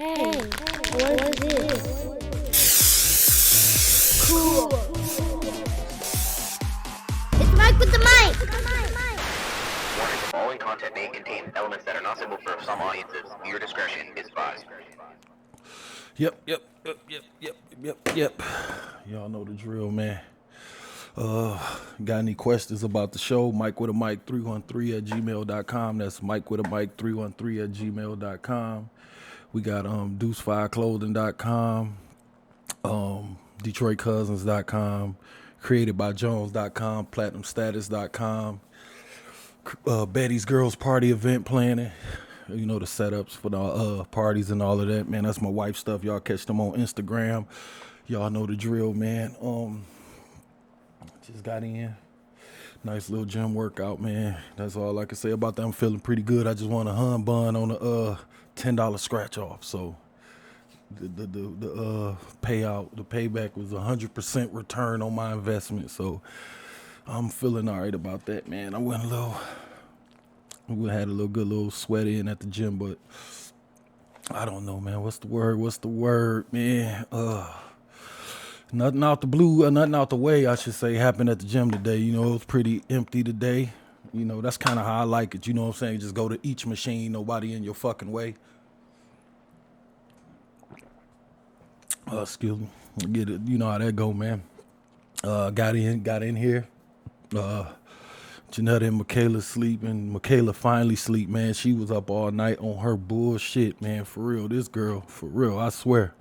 Hey, what is this? Cool. It's Mike with the mic. Warning, the following content may contain elements that are not suitable for some audiences. Your discretion is advised. Yep. Y'all know the drill, man. Got any questions about the show? Mike with a mic 313 at gmail.com. That's Mike with a mic 313 at gmail.com. We got Deuce5clothing.com, DetroitCousins.com, createdbyjones.com, platinumstatus.com, Betty's Girls Party event planning. You know, the setups for the parties and all of that, man. That's my wife's stuff. Y'all catch them on Instagram. Y'all know the drill, man. Just got in. Nice little gym workout, man. That's all I can say about that. I'm feeling pretty good. I just want a hun bun on a $10 scratch off. So the payout, the payback was 100% return on my investment. So I'm feeling all right about that, man. We had a good little sweat in at the gym, but I don't know, man. What's the word, man? Nothing out the blue, nothing out the way, I should say, happened at the gym today. You know, it was pretty empty today. You know, that's kind of how I like it. You know what I'm saying? Just go to each machine, nobody in your fucking way. Excuse me. Get it. You know how that go, man. Got in here. Janetta and Michaela sleeping. Michaela finally sleep, man. She was up all night on her bullshit, man. For real. This girl, for real, I swear.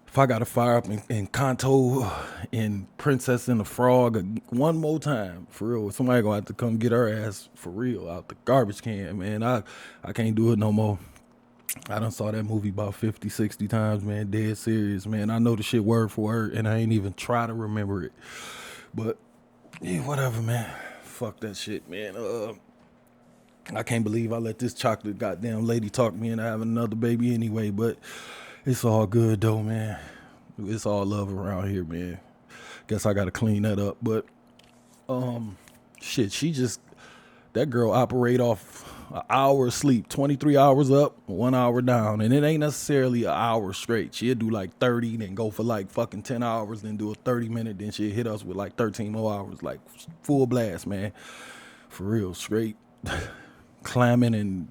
If I got to fire up in Kanto and Princess and the Frog one more time, for real, somebody gonna have to come get her ass for real out the garbage can, man. I can't do it no more. I done saw that movie about 50, 60 times, man. Dead serious, man. I know the shit word for word, and I ain't even try to remember it. But, yeah, whatever, man. Fuck that shit, man. I can't believe I let this chocolate goddamn lady talk me into having another baby anyway, but it's all good, though, man. It's all love around here, man. Guess I got to clean that up. But, shit, that girl operate off an hour of sleep, 23 hours up, 1 hour down. And it ain't necessarily an hour straight. She'll do like 30, then go for like fucking 10 hours, then do a 30-minute, then she'll hit us with like 13 more hours, like full blast, man. For real, straight clamming and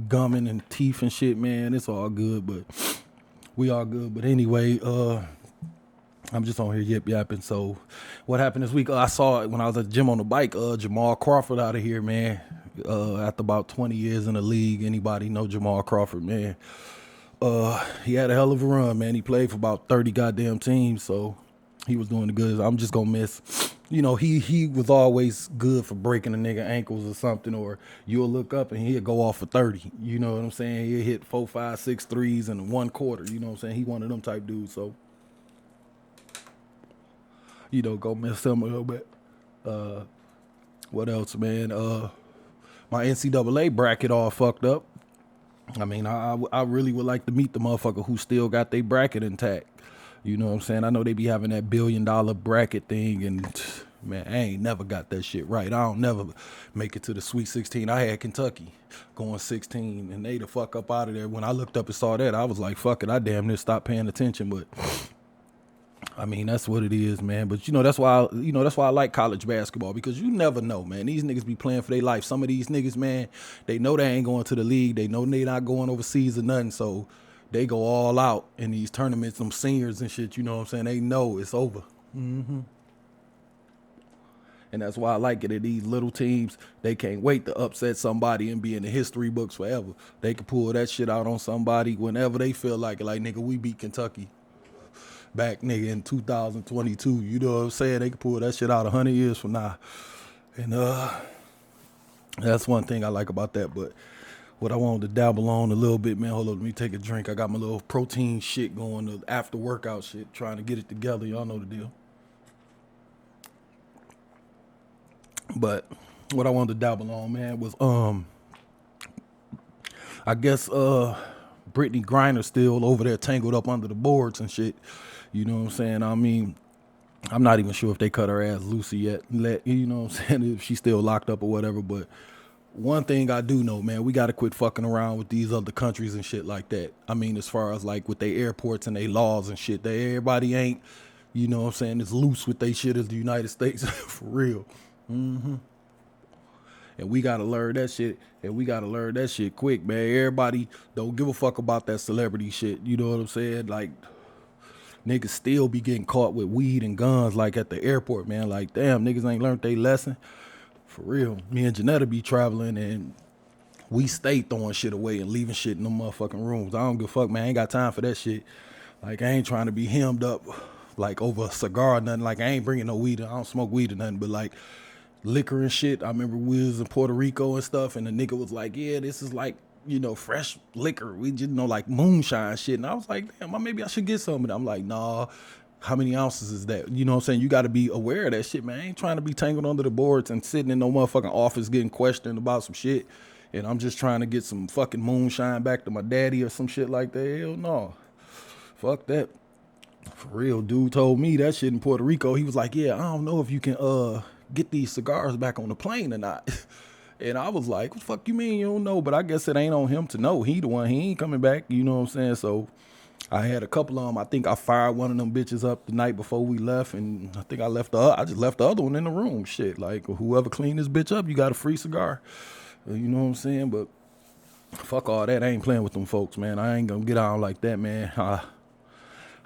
gumming and teeth and shit, man. It's all good, but we all good. But anyway, I'm just on here yip-yapping. So what happened this week, I saw it when I was at the gym on the bike, Jamal Crawford out of here, man. After about 20 years in the league, anybody know Jamal Crawford, man? He had a hell of a run, man. He played for about 30 goddamn teams, so he was doing the good. I'm just gonna miss, you know, he was always good for breaking a nigga ankles or something, or you'll look up and he'll go off for 30. You know what I'm saying? He'll hit 4, 5, 6 threes in 1 quarter. You know what I'm saying? He one of them type dudes, so you know, go miss him a little bit. What else, man? My NCAA bracket all fucked up. I mean, I really would like to meet the motherfucker who still got their bracket intact. You know what I'm saying? I know they be having that $1 billion bracket thing, and man, I ain't never got that shit right. I don't never make it to the Sweet 16. I had Kentucky going 16, and they the fuck up out of there. When I looked up and saw that, I was like, fuck it, I damn near stopped paying attention, but I mean, that's what it is, man. But you know, that's why I like college basketball, because you never know, man. These niggas be playing for their life. Some of these niggas, man, they know they ain't going to the league. They know they not going overseas or nothing. So they go all out in these tournaments, some seniors and shit. You know what I'm saying? They know it's over. And that's why I like it. At these little teams, they can't wait to upset somebody and be in the history books forever. They can pull that shit out on somebody whenever they feel like it. Like, nigga, we beat Kentucky back, nigga, in 2022. You know what I'm saying? They can pull that shit out 100 years from now. And that's one thing I like about that. But what I wanted to dabble on a little bit, man, hold on, let me take a drink. I got my little protein shit going, the after workout shit, trying to get it together. Y'all know the deal. But what I wanted to dabble on, man, was I guess Brittany Griner still over there tangled up under the boards and shit. You know what I'm saying? I mean, I'm not even sure if they cut her ass loose yet. You know what I'm saying? If she's still locked up or whatever. But one thing I do know, man, we got to quit fucking around with these other countries and shit like that. I mean, as far as like with their airports and their laws and shit, that everybody ain't, you know what I'm saying, as loose with they shit as the United States. For real. And we got to learn that shit. And we got to learn that shit quick, man. Everybody don't give a fuck about that celebrity shit. You know what I'm saying? Like, niggas still be getting caught with weed and guns like at the airport, man. Like, damn, niggas ain't learned their lesson. For real. Me and Janetta be traveling and we stay throwing shit away and leaving shit in them motherfucking rooms. I don't give a fuck, man. I ain't got time for that shit. Like, I ain't trying to be hemmed up like over a cigar or nothing. Like, I ain't bringing no weed. I don't smoke weed or nothing, but like liquor and shit. I remember we was in Puerto Rico and stuff and the nigga was like, yeah, this is like, you know, fresh liquor. We just know like moonshine shit. And I was like, damn, maybe I should get some of it. I'm like, nah, how many ounces is that? You know what I'm saying? You got to be aware of that shit, man. I ain't trying to be tangled under the boards and sitting in no motherfucking office getting questioned about some shit. And I'm just trying to get some fucking moonshine back to my daddy or some shit like that. Hell no. Fuck that. For real, dude told me that shit in Puerto Rico. He was like, yeah, I don't know if you can get these cigars back on the plane or not. And I was like, what the fuck you mean you don't know? But I guess it ain't on him to know. He the one, he ain't coming back. You know what I'm saying? So I had a couple of them. I think I fired one of them bitches up the night before we left. And I think I just left the other one in the room. Shit, like whoever cleaned this bitch up, you got a free cigar. You know what I'm saying? But fuck all that. I ain't playing with them folks, man. I ain't gonna get on like that, man.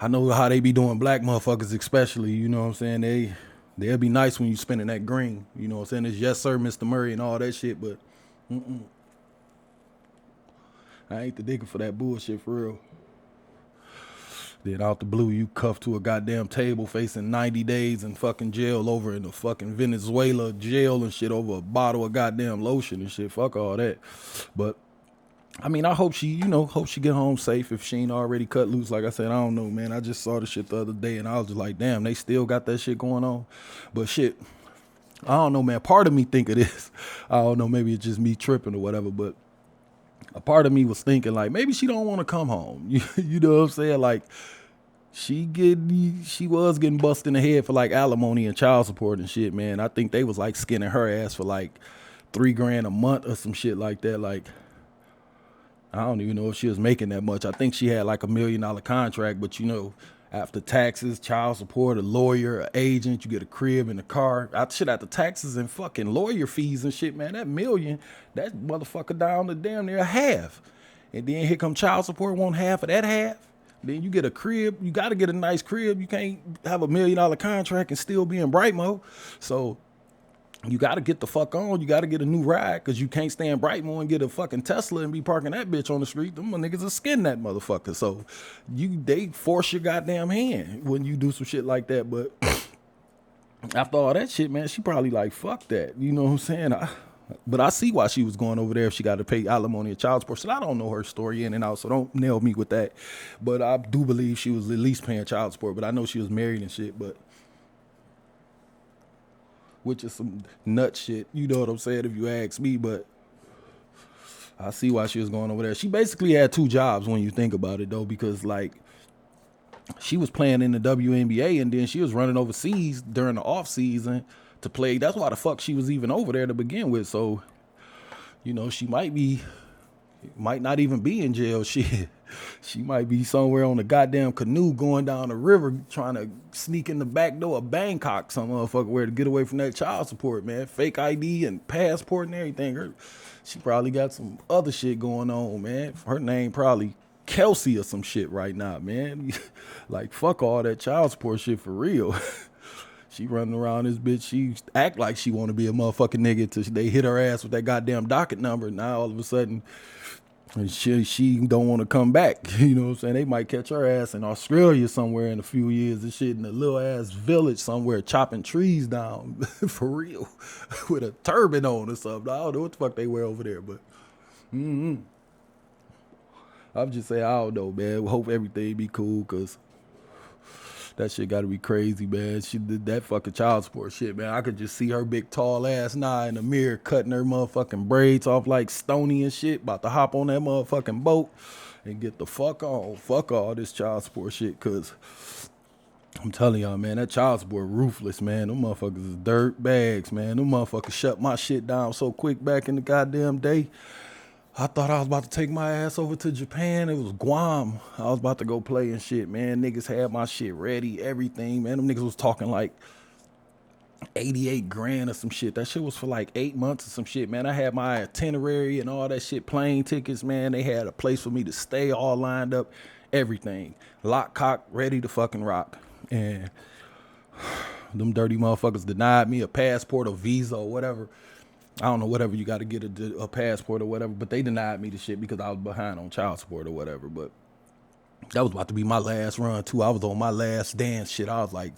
I know how they be doing black motherfuckers especially. You know what I'm saying? They'll be nice when you spending that green. You know what I'm saying? It's yes, sir, Mr. Murray and all that shit, but I ain't the digger for that bullshit for real. Then out the blue, you cuffed to a goddamn table facing 90 days in fucking jail over in the fucking Venezuela jail and shit over a bottle of goddamn lotion and shit. Fuck all that. But I mean, I hope she get home safe if she ain't already cut loose. Like I said, I don't know, man. I just saw the shit the other day and I was just like, damn, they still got that shit going on. But shit, I don't know, man. Part of me think it is. I don't know, maybe it's just me tripping or whatever, but a part of me was thinking like, maybe she don't want to come home. You know what I'm saying? Like, she was getting busted in the head for like alimony and child support and shit, man. I think they was like skinning her ass for like $3,000 a month or some shit like that. Like, I don't even know if she was making that much. I think she had like $1 million contract, but you know, after taxes, child support, a lawyer, an agent, you get a crib and a car. After taxes and fucking lawyer fees and shit, man, that $1 million, that motherfucker down to damn near half. And then here come child support, want half of that half. Then you get a crib. You got to get a nice crib. You can't have $1 million contract and still be in Brightmo. So you got to get the fuck on. You got to get a new ride because you can't stay in Brightmo and get a fucking Tesla and be parking that bitch on the street. Them niggas will skin that motherfucker. So they force your goddamn hand when you do some shit like that. But after all that shit, man, she probably like, fuck that. You know what I'm saying? But I see why she was going over there if she got to pay alimony and child support. So I don't know her story in and out, so don't nail me with that. But I do believe she was at least paying child support. But I know she was married and shit, but which is some nut shit. You know what I'm saying, if you ask me. But I see why she was going over there. She basically had 2 jobs when you think about it, though, because, like, she was playing in the WNBA and then she was running overseas during the off season to play. That's why the fuck she was even over there to begin with. So, you know, she might not even be in jail. She might be somewhere on a goddamn canoe going down the river trying to sneak in the back door of Bangkok, some motherfucker, where to get away from that child support, man. Fake ID and passport and everything. She probably got some other shit going on, man. Her name probably Kelsey or some shit right now, man. Like, fuck all that child support shit for real. She running around this bitch. She act like she want to be a motherfucking nigga till they hit her ass with that goddamn docket number. Now all of a sudden, she don't want to come back. You know what I'm saying? They might catch her ass in Australia somewhere in a few years and shit in a little ass village somewhere chopping trees down for real with a turban on or something. I don't know what the fuck they wear over there, but I'm just saying, I don't know, man. Hope everything be cool, because that shit gotta be crazy, man. She did that fucking child support shit, man. I could just see her big tall ass now in the mirror cutting her motherfucking braids off like Stony and shit, about to hop on that motherfucking boat and get the fuck on. Fuck all this child support shit, because I'm telling y'all, man, that child support ruthless, man. Them motherfuckers is dirt bags, man. Them motherfuckers shut my shit down so quick back in the goddamn day. I thought I was about to take my ass over to Japan. It was Guam. I was about to go play and shit, man. Niggas had my shit ready, everything, man. Them niggas was talking like 88 grand or some shit. That shit was for like 8 months or some shit, man. I had my itinerary and all that shit, plane tickets, man. They had a place for me to stay all lined up, everything. Lock, cock, ready to fucking rock. And them dirty motherfuckers denied me a passport or visa or whatever. I don't know, whatever you got to get a passport or whatever, but they denied me the shit because I was behind on child support or whatever. But that was about to be my last run too. I was on my last dance shit. I was like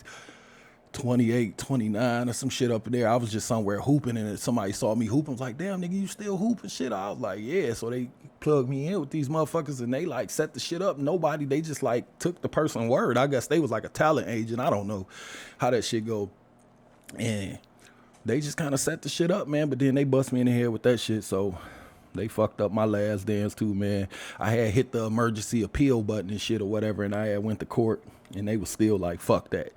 28, 29 or some shit up there. I was just somewhere hooping, and somebody saw me hooping. Was like, damn, nigga, you still hooping shit? I was like, yeah. So they plugged me in with these motherfuckers, and they like set the shit up. Nobody, they just like took the person's word. I guess they was like a talent agent. I don't know how that shit go. And they just kind of set the shit up, man. But then they bust me in the head with that shit. So they fucked up my last dance too, man. I had hit the emergency appeal button and shit or whatever, and I had went to court, and they was still like, fuck that.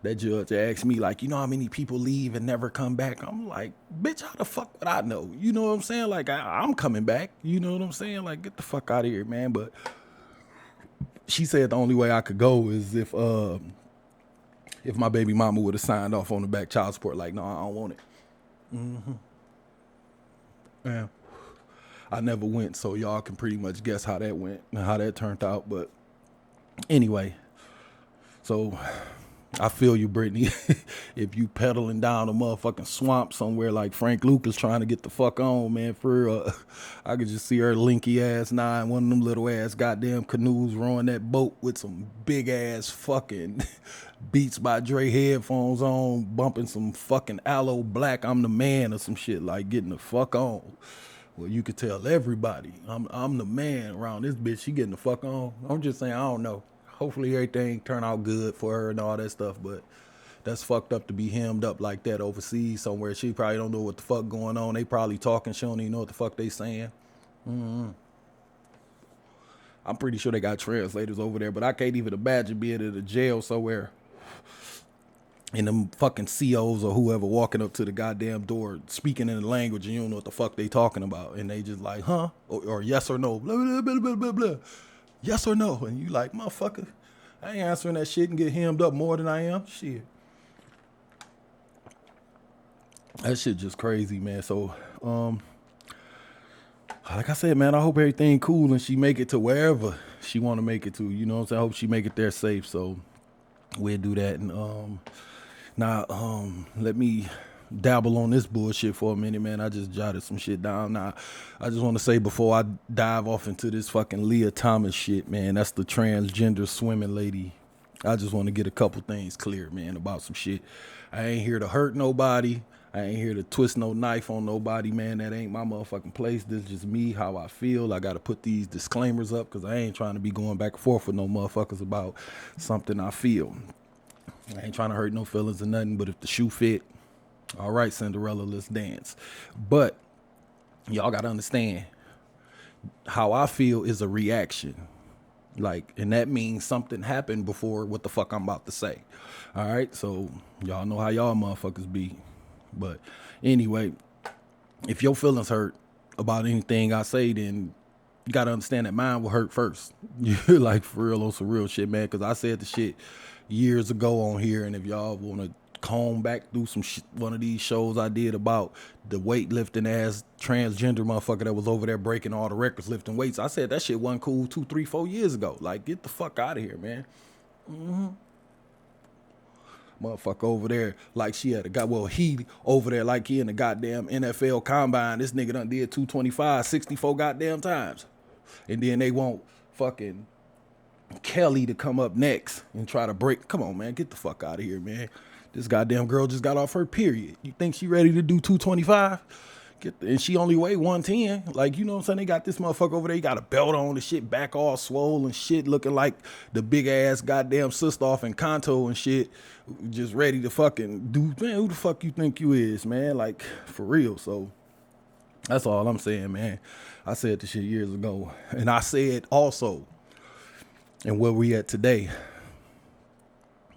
That judge asked me, like, you know how many people leave and never come back? I'm like, bitch, how the fuck would I know? You know what I'm saying? Like, I'm coming back. You know what I'm saying? Like, get the fuck out of here, man. But she said the only way I could go is if my baby mama would have signed off on the back child support. Like, no, I don't want it. Yeah. I never went, so y'all can pretty much guess how that went and how that turned out. But anyway, so I feel you, Brittany. If you pedaling down a motherfucking swamp somewhere like Frank Lucas trying to get the fuck on, man, for real, I could just see her linky ass nine, one of them little ass goddamn canoes rowing that boat with some big ass fucking Beats by Dre headphones on, bumping some fucking Aloe Black, I'm the man or some shit, like getting the fuck on. Well, you could tell everybody, I'm the man around this bitch. She getting the fuck on. I'm just saying, I don't know. Hopefully everything turn out good for her and all that stuff, but that's fucked up to be hemmed up like that overseas somewhere. She probably don't know what the fuck going on. They probably talking. She don't even know what the fuck they saying. I'm pretty sure they got translators over there, but I can't even imagine being in a jail somewhere and them fucking COs or whoever walking up to the goddamn door speaking in a language and you don't know what the fuck they talking about. And they just like, huh? Or yes or no. Blah, blah, blah, blah, blah, blah. Yes or no? And you like, motherfucker, I ain't answering that shit and get hemmed up more than I am. Shit. That shit just crazy, man. So, like I said, man, I hope everything cool and she make it to wherever she want to make it to. You know what I'm saying? I hope she make it there safe. So we'll do that. And let me dabble on this bullshit for a minute, man. I just jotted some shit down. Now, I just want to say before I dive off into this fucking Lia Thomas shit, man, that's the transgender swimming lady. I just want to get a couple things clear, man, about some shit. I ain't here to hurt nobody. I ain't here to twist no knife on nobody, man. That ain't my motherfucking place. This is just me, how I feel. I got to put these disclaimers up because I ain't trying to be going back and forth with no motherfuckers about something I feel. I ain't trying to hurt no feelings or nothing, but if the shoe fit, all right, Cinderella, let's dance. But y'all got to understand, how I feel is a reaction. Like, and that means something happened before what the fuck I'm about to say. All right, so y'all know how y'all motherfuckers be. But anyway, if your feelings hurt about anything I say, then you got to understand that mine will hurt first. You're like, for real, on some real shit, man, because I said the shit years ago on here, and if y'all want to comb back through some one of these shows I did about the weightlifting ass transgender motherfucker that was over there breaking all the records lifting weights, I said that shit wasn't cool 2, 3, 4 years ago. Like, get the fuck out of here, man. Motherfucker over there like she had he over there like he in the goddamn NFL combine. This nigga done did 225 64 goddamn times, and then they want fucking Kelly to come up next and try to break. Come on, man, get the fuck out of here, man. This goddamn girl just got off her period. You think she ready to do 225? And she only weigh 110. Like, you know what I'm saying? They got this motherfucker over there. He got a belt on and shit, back all swole and shit, looking like the big ass goddamn sister off in Kanto and shit, just ready to fucking do. Man, who the fuck you think you is, man? Like, for real. So that's all I'm saying, man. I said this shit years ago. And I said also, and where we at today,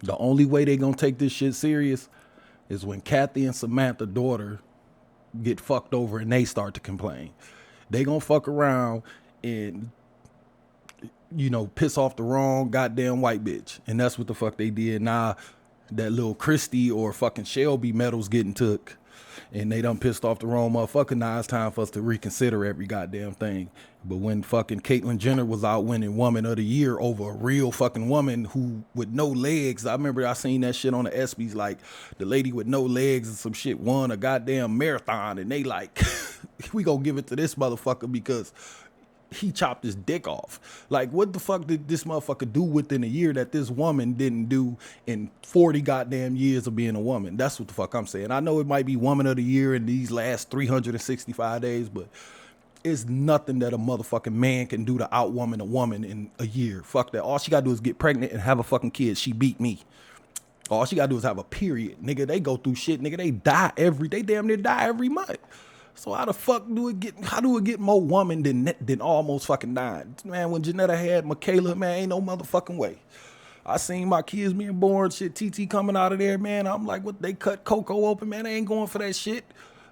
The only way they gonna take this shit serious is when Kathy and Samantha daughter get fucked over and they start to complain. They gonna fuck around and piss off the wrong goddamn white bitch. And that's what the fuck they did. Now that little Christy or fucking Shelby medals getting took and they done pissed off the wrong motherfucker. Now it's time for us to reconsider every goddamn thing. But when fucking Caitlyn Jenner was out winning Woman of the Year over a real fucking woman who with no legs, I remember I seen that shit on the ESPYs, like the lady with no legs and some shit won a goddamn marathon, and they like, we gonna give it to this motherfucker because he chopped his dick off. Like, what the fuck did this motherfucker do within a year that this woman didn't do in 40 goddamn years of being a woman? That's what the fuck I'm saying. I know it might be Woman of the Year in these last 365 days, but it's nothing that a motherfucking man can do to outwoman a woman in a year. Fuck that. All she gotta do is get pregnant and have a fucking kid. She beat me. All she gotta do is have a period. Nigga, they go through shit. Nigga, they damn near die every month. So how the fuck do it get more woman than almost fucking dying? Man, when Janetta had Michaela, man, ain't no motherfucking way. I seen my kids being born, shit, TT coming out of there, man. I'm like, what, they cut Coco open, man? They ain't going for that shit.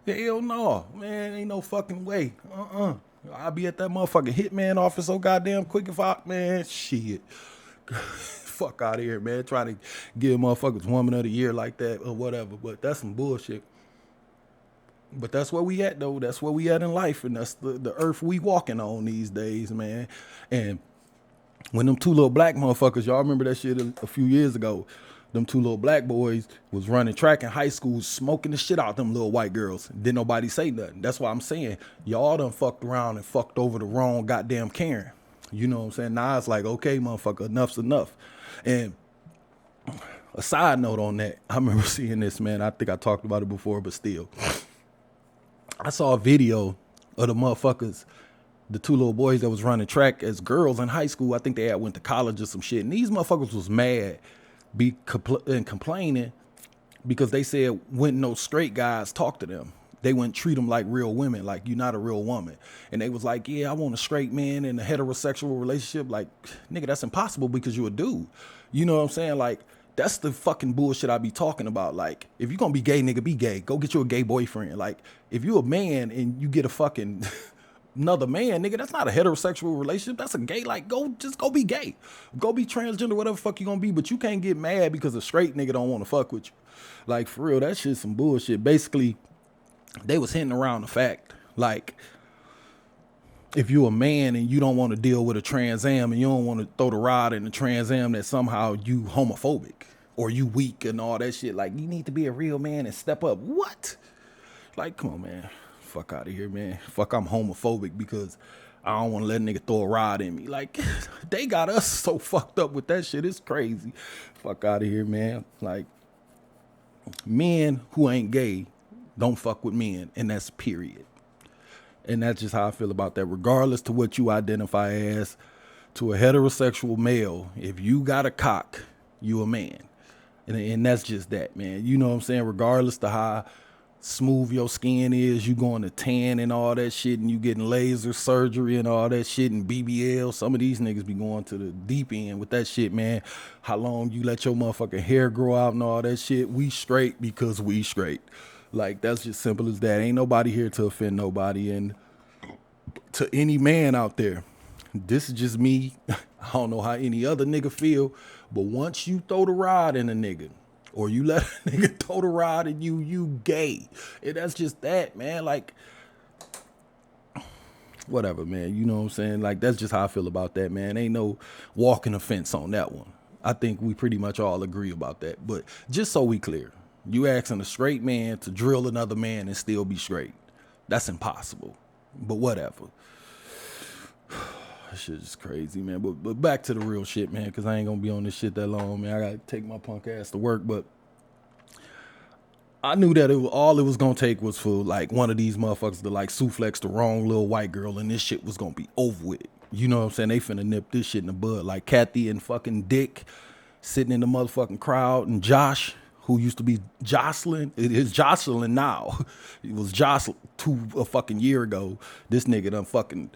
Hell no, man, ain't no fucking way. I'll be at that motherfucking hitman office so goddamn quick if man, shit. Fuck out of here, man. Trying to give motherfuckers Woman of the Year like that or whatever, but that's some bullshit. But that's where we at, though. That's where we at in life, and that's the earth we walking on these days, man. And when them two little black motherfuckers, y'all remember that shit a few years ago, them two little black boys was running track in high school, smoking the shit out them little white girls. Didn't nobody say nothing. That's why I'm saying, y'all done fucked around and fucked over the wrong goddamn Karen. You know what I'm saying? Now it's like, okay, motherfucker, enough's enough. And a side note on that, I remember seeing this, man. I think I talked about it before, but still. I saw a video of the motherfuckers, the two little boys that was running track as girls in high school. I think they had went to college or some shit. And these motherfuckers was mad and complaining because they said when no straight guys talk to them, they wouldn't treat them like real women, like you're not a real woman. And they was like, yeah, I want a straight man in a heterosexual relationship. Like, nigga, that's impossible because you a dude. You know what I'm saying? Like, that's the fucking bullshit I be talking about. Like, if you gonna be gay, nigga, be gay. Go get you a gay boyfriend. Like, if you a man and you get a fucking another man, nigga, that's not a heterosexual relationship. That's a gay. Like, just go be gay. Go be transgender, whatever the fuck you gonna be. But you can't get mad because a straight nigga don't want to fuck with you. Like, for real, that shit's some bullshit. Basically, they was hinting around the fact, like, if you a man and you don't want to deal with a Trans Am and you don't want to throw the rod in the Trans Am, that somehow you homophobic or you weak and all that shit. Like, you need to be a real man and step up. What? Like, come on, man. Fuck out of here, man. Fuck, I'm homophobic because I don't want to let a nigga throw a rod in me. Like, they got us so fucked up with that shit. It's crazy. Fuck out of here, man. Like, men who ain't gay don't fuck with men, and that's period. And that's just how I feel about that. Regardless to what you identify as, to a heterosexual male, if you got a cock, you a man. And that's just that, man. You know what I'm saying? Regardless to how smooth your skin is, you going to tan and all that shit, and you getting laser surgery and all that shit and BBL. Some of these niggas be going to the deep end with that shit, man. How long you let your motherfucking hair grow out and all that shit. We straight because we straight. Like, that's just simple as that. Ain't nobody here to offend nobody. And to any man out there, this is just me. I don't know how any other nigga feel, but once you throw the rod in a nigga, or you let a nigga throw the rod in you gay. And that's just that, man. Like, whatever, man. You know what I'm saying? Like, that's just how I feel about that, man. Ain't no walking the fence on that one. I think we pretty much all agree about that. But just so we clear, you asking a straight man to drill another man and still be straight. That's impossible. But whatever. That shit is crazy, man. But back to the real shit, man, because I ain't going to be on this shit that long, man. I got to take my punk ass to work. But I knew that all it was going to take was for, like, one of these motherfuckers to, like, suplex the wrong little white girl, and this shit was going to be over with. You know what I'm saying? They finna nip this shit in the bud. Like Kathy and fucking Dick sitting in the motherfucking crowd, and Josh, who used to be Jocelyn. It is Jocelyn now. It was Jocelyn a fucking year ago. This nigga done fucking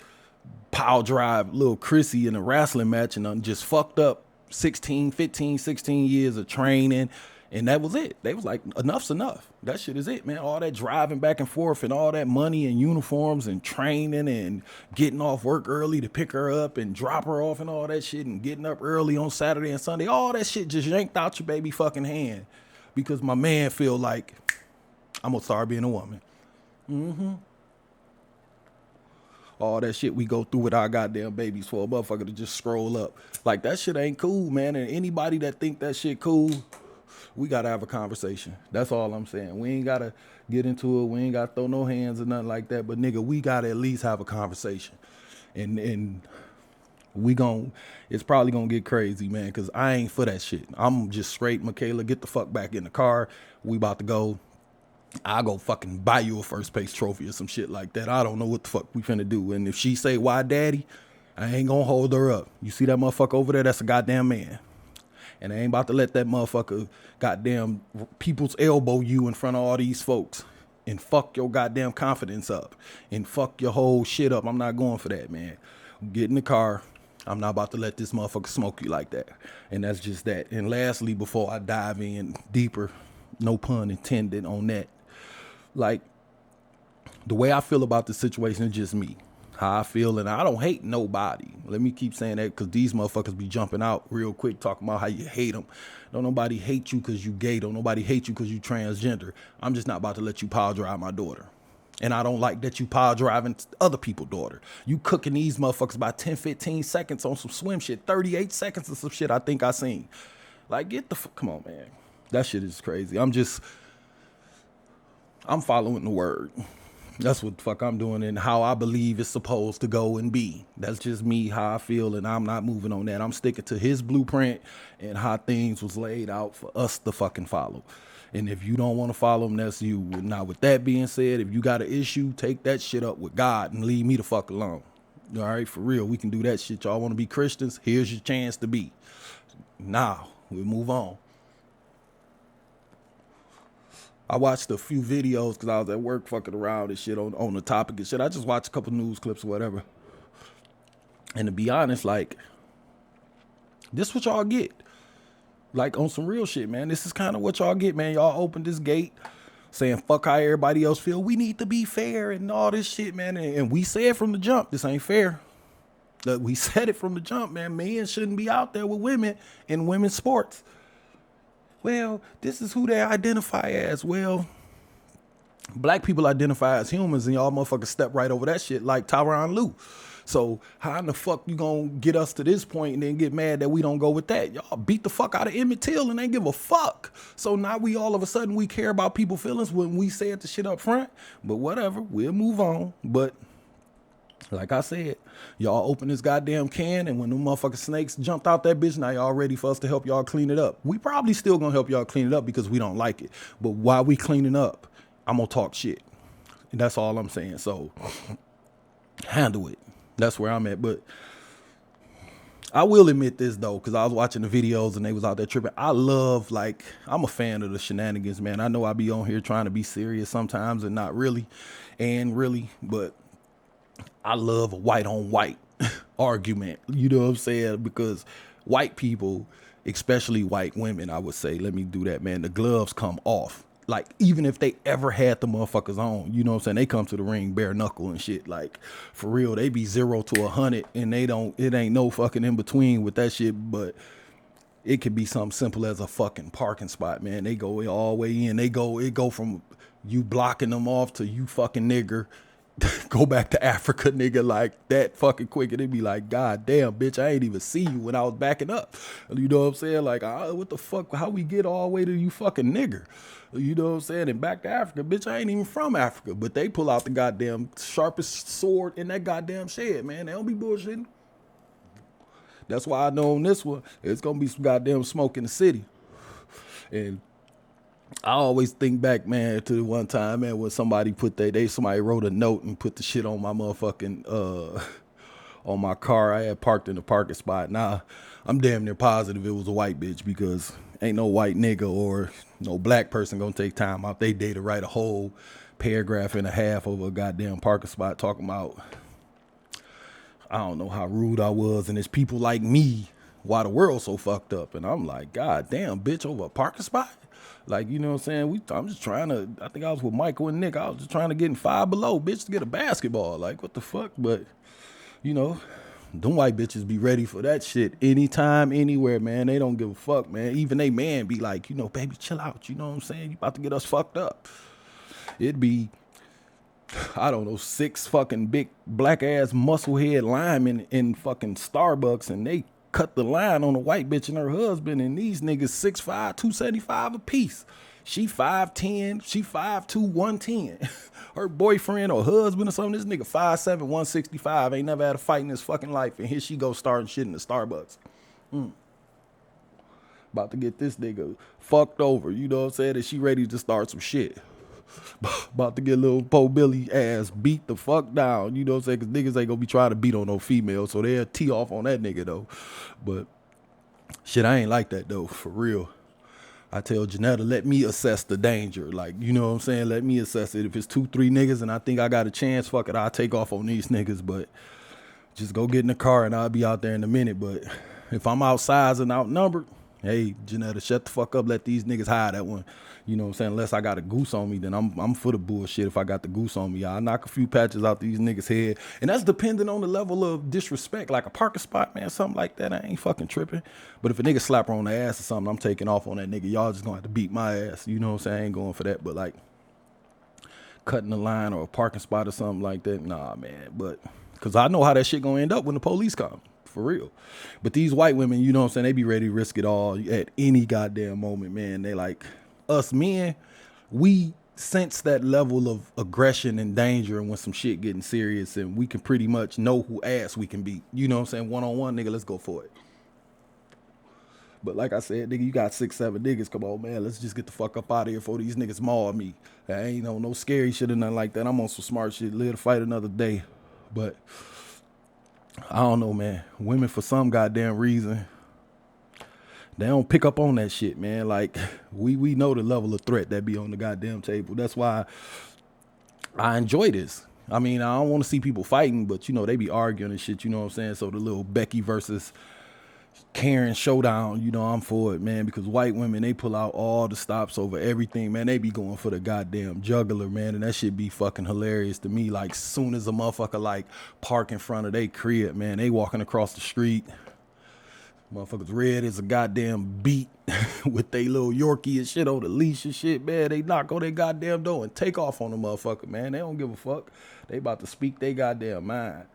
power drive little Chrissy in a wrestling match and done just fucked up 15, 16 years of training. And that was it. They was like, enough's enough. That shit is it, man. All that driving back and forth and all that money and uniforms and training and getting off work early to pick her up and drop her off and all that shit and getting up early on Saturday and Sunday. All that shit just yanked out your baby fucking hand because my man feel like I'm going to start being a woman. All that shit we go through with our goddamn babies for a motherfucker to just scroll up. Like, that shit ain't cool, man. And anybody that think that shit cool, we got to have a conversation. That's all I'm saying. We ain't got to get into it. We ain't got to throw no hands or nothing like that. But, nigga, we got to at least have a conversation. And it's probably going to get crazy, man, because I ain't for that shit. I'm just straight, Michaela, get the fuck back in the car. We about to go. I'll go fucking buy you a first place trophy or some shit like that. I don't know what the fuck we finna do. And if she say, why daddy, I ain't gonna hold her up. You see that motherfucker over there? That's a goddamn man. And I ain't about to let that motherfucker goddamn people's elbow you in front of all these folks and fuck your goddamn confidence up and fuck your whole shit up. I'm not going for that, man. Get in the car. I'm not about to let this motherfucker smoke you like that. And that's just that. And lastly, before I dive in deeper, no pun intended on that, like, the way I feel about the situation is just me. How I feel, and I don't hate nobody. Let me keep saying that because these motherfuckers be jumping out real quick talking about how you hate them. Don't nobody hate you because you gay. Don't nobody hate you because you transgender. I'm just not about to let you power drive my daughter. And I don't like that you power driving other people's daughter. You cooking these motherfuckers by 10, 15 seconds on some swim shit. 38 seconds of some shit I think I seen. Like, come on, man. That shit is crazy. I'm following the word. That's what the fuck I'm doing and how I believe it's supposed to go and be. That's just me, how I feel, and I'm not moving on that. I'm sticking to his blueprint and how things was laid out for us to fucking follow. And if you don't want to follow him, that's you. Now, with that being said, if you got an issue, take that shit up with God and leave me the fuck alone. All right, for real, we can do that shit. Y'all want to be Christians? Here's your chance to be. Now, we'll move on. I watched a few videos because I was at work fucking around and shit on the topic and shit. I just watched a couple news clips or whatever. And to be honest, like, this what y'all get. Like, on some real shit, man. This is kind of what y'all get, man. Y'all opened this gate saying fuck how everybody else feel. We need to be fair and all this shit, man. And we said from the jump, this ain't fair. We said it from the jump, man. Men shouldn't be out there with women in women's sports. Well, this is who they identify as. Well, black people identify as humans, and y'all motherfuckers step right over that shit like Tyronn Lue. So how in the fuck you gonna get us to this point and then get mad that we don't go with that? Y'all beat the fuck out of Emmett Till and they give a fuck. So now we all of a sudden we care about people's feelings when we said the shit up front. But whatever, we'll move on. But like I said, y'all open this goddamn can, and when them motherfucking snakes jumped out that bitch, now y'all ready for us to help y'all clean it up. We probably still gonna help y'all clean it up because we don't like it. But while we cleaning up, I'm gonna talk shit. And that's all I'm saying. So handle it. That's where I'm at. But I will admit this though, because I was watching the videos and they was out there tripping. I'm a fan of the shenanigans, man. I know I be on here trying to be serious sometimes and not really, but I love a white on white argument. You know what I'm saying? Because white people, especially white women, I would say, let me do that, man. The gloves come off. Like, even if they ever had the motherfuckers on, you know what I'm saying? They come to the ring bare knuckle and shit. Like, for real, they be 0 to 100 and it ain't no fucking in between with that shit. But it could be something simple as a fucking parking spot, man. They go all the way in. It go from you blocking them off to you fucking nigger. Go back to Africa, nigga, like that fucking quick. And it'd be like, God damn, bitch, I ain't even see you when I was backing up. You know what I'm saying? Like, what the fuck? How we get all the way to you fucking nigger? You know what I'm saying? And back to Africa, bitch, I ain't even from Africa. But they pull out the goddamn sharpest sword in that goddamn shed, man. They don't be bullshitting. That's why I know on this one, it's going to be some goddamn smoke in the city. And I always think back, man, to the one time, man, when somebody somebody wrote a note and put the shit on my motherfucking, on my car. I had parked in the parking spot. Now, I'm damn near positive it was a white bitch because ain't no white nigga or no black person gonna take time out they day to write a whole paragraph and a half over a goddamn parking spot talking about, I don't know how rude I was, and it's people like me why the world so fucked up. And I'm like, God damn, bitch, over a parking spot? Like, you know what I'm saying? I'm just trying to, I think I was with Michael and Nick. I was just trying to get in Five Below, bitch, to get a basketball. Like, what the fuck? But, you know, them white bitches be ready for that shit anytime, anywhere, man. They don't give a fuck, man. Even they man be like, you know, baby, chill out. You know what I'm saying? You about to get us fucked up. It'd be, I don't know, 6 fucking big black ass musclehead linemen in fucking Starbucks, and they cut the line on a white bitch and her husband, and these niggas 6'5", 275 a piece. She 5'10", she 5'2", 110. Her boyfriend or husband or something, this nigga 5'7", 165, ain't never had a fight in his fucking life, and here she go starting shit in the Starbucks. About to get this nigga fucked over, you know what I'm saying? And she ready to start some shit. About to get little Po Billy ass beat the fuck down, you know what I'm saying? Because niggas ain't gonna be trying to beat on no female, so they'll tee off on that nigga though. But shit, I ain't like that though, for real. I tell Janetta, let me assess the danger. Like, you know what I'm saying? Let me assess it. If it's 2, 3 niggas and I think I got a chance, fuck it, I'll take off on these niggas. But just go get in the car and I'll be out there in a minute. But if I'm outsized and outnumbered, hey, Janetta, shut the fuck up. Let these niggas hide that one. You know what I'm saying? Unless I got a goose on me, then I'm for the bullshit if I got the goose on me. I'll knock a few patches out these niggas' head. And that's depending on the level of disrespect. Like a parking spot, man, something like that, I ain't fucking tripping. But if a nigga slap her on the ass or something, I'm taking off on that nigga. Y'all just gonna have to beat my ass. You know what I'm saying? I ain't going for that. But like cutting the line or a parking spot or something like that, nah, man. But because I know how that shit gonna end up when the police come. For real. But these white women, you know what I'm saying, they be ready to risk it all at any goddamn moment, man. They like, us men, we sense that level of aggression and danger and when some shit getting serious, and we can pretty much know who ass we can beat. You know what I'm saying? One-on-one, nigga, let's go for it. But like I said, nigga, you got 6, 7 niggas. Come on, man, let's just get the fuck up out of here before these niggas maul me. I ain't no scary shit or nothing like that. I'm on some smart shit. Live to fight another day. But I don't know, man. Women, for some goddamn reason, they don't pick up on that shit, man. Like, we know the level of threat that be on the goddamn table. That's why I enjoy this. I mean, I don't want to see people fighting, but, you know, they be arguing and shit, you know what I'm saying? So the little Becky versus Karen showdown, you know, I'm for it, man, because white women, they pull out all the stops over everything, man. They be going for the goddamn jugular, man, and that shit be fucking hilarious to me. Like, soon as a motherfucker, like, park in front of they crib, man, they walking across the street. Motherfuckers red as a goddamn beat with they little Yorkie and shit on the leash and shit, man. They knock on their goddamn door and take off on the motherfucker, man. They don't give a fuck. They about to speak their goddamn mind.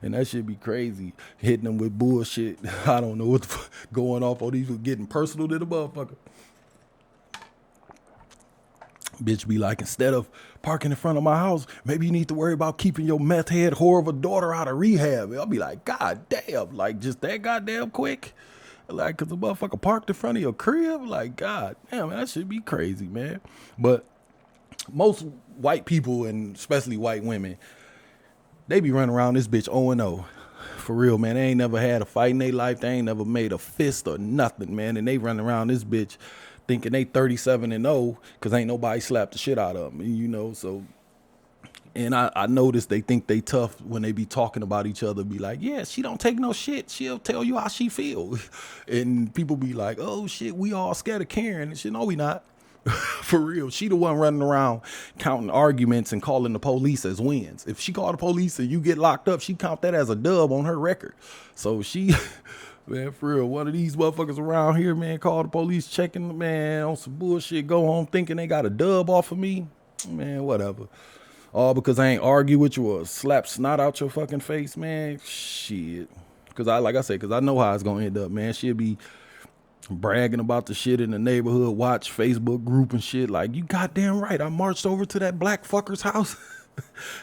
And that shit be crazy. Hitting them with bullshit. I don't know what the fuck going off on these, getting personal to the motherfucker. Bitch be like, instead of parking in front of my house, maybe you need to worry about keeping your meth head whore of a daughter out of rehab. I'll be like, God damn, like just that goddamn quick? Like, cause the motherfucker parked in front of your crib? Like, God damn, that should be crazy, man. But most white people, and especially white women, they be running around this bitch 0-0. For real, man. They ain't never had a fight in their life. They ain't never made a fist or nothing, man. And they run around this bitch thinking they 37-0 because ain't nobody slapped the shit out of them, you know. So, and I noticed they think they tough when they be talking about each other. Be like, yeah, she don't take no shit. She'll tell you how she feel. And people be like, oh shit, we all scared of Karen. And shit, no, we not. For real. She the one running around counting arguments and calling the police as wins. If she call the police and you get locked up, she count that as a dub on her record. So she... Man, for real, one of these motherfuckers around here, man, call the police checking, man, on some bullshit, go home thinking they got a dub off of me. Man, whatever. All because I ain't argue with you or slap snot out your fucking face, man. Shit. Because like I said, because I know how it's going to end up, man. She'll be bragging about the shit in the neighborhood watch Facebook group and shit. Like, you goddamn right. I marched over to that black fucker's house.